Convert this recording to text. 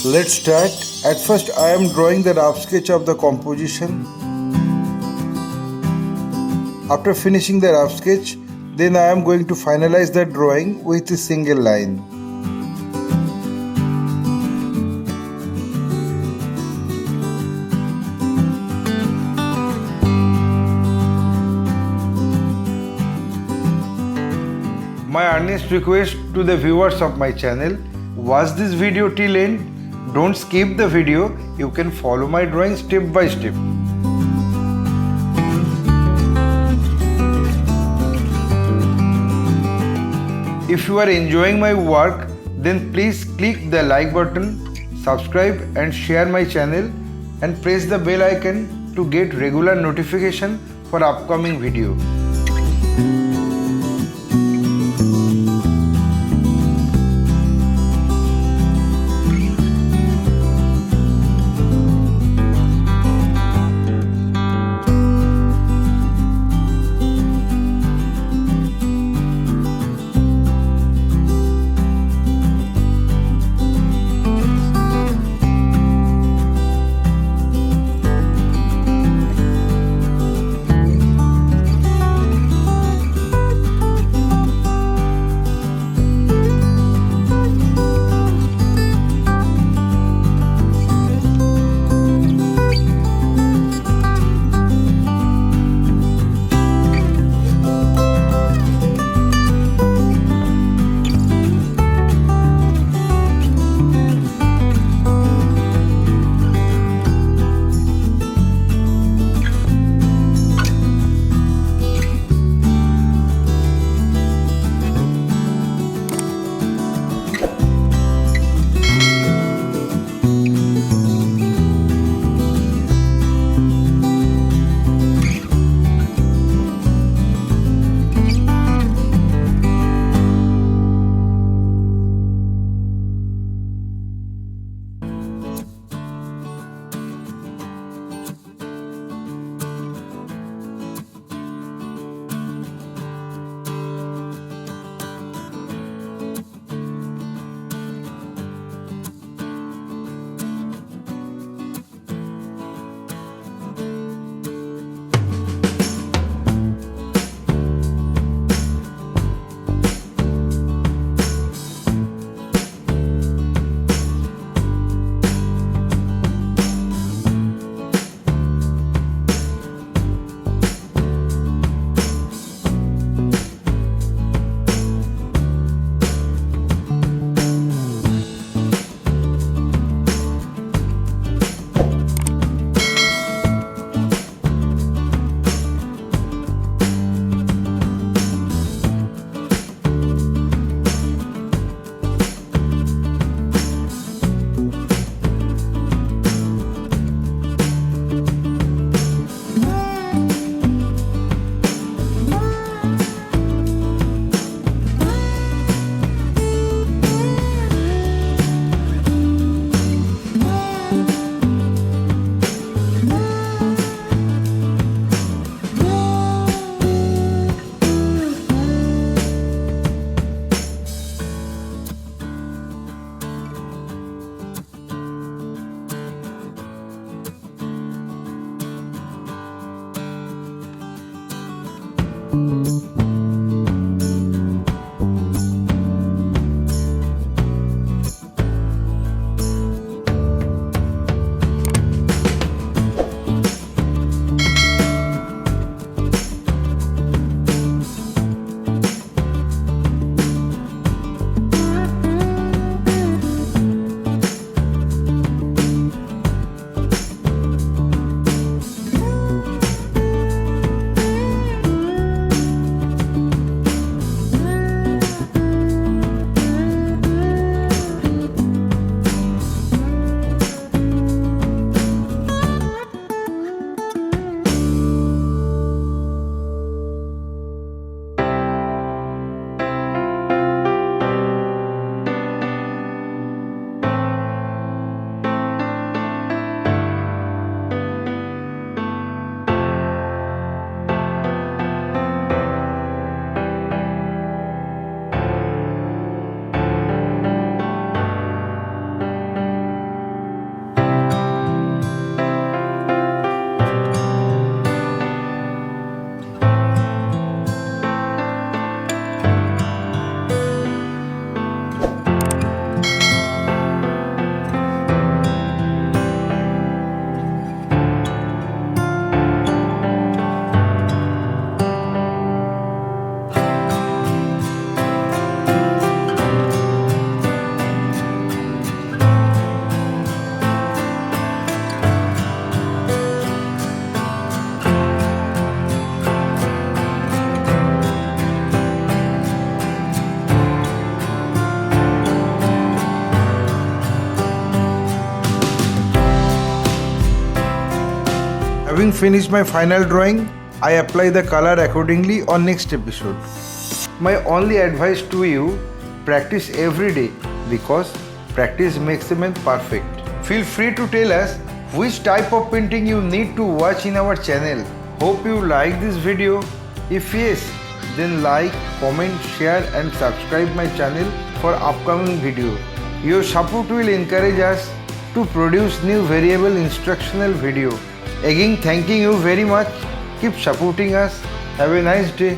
Let's start. At first I am drawing the rough sketch of the composition. After finishing the rough sketch, then I am going to finalize the drawing with a single line. My earnest request to the viewers of my channel, watch this video till end. Don't skip the video. You can follow my drawing step by step. If you are enjoying my work, then please click the like button, subscribe and share my channel and press the bell icon to get regular notification for upcoming video. Having finished my final drawing, I apply the color accordingly on next episode. My only advice to you, practice every day because practice makes a man perfect. Feel free to tell us which type of painting you need to watch in our channel. Hope you like this video. If yes, then like, comment, share and subscribe my channel for upcoming video. Your support will encourage us to produce new variable instructional video. Again, thanking you very much. Keep supporting us. Have a nice day.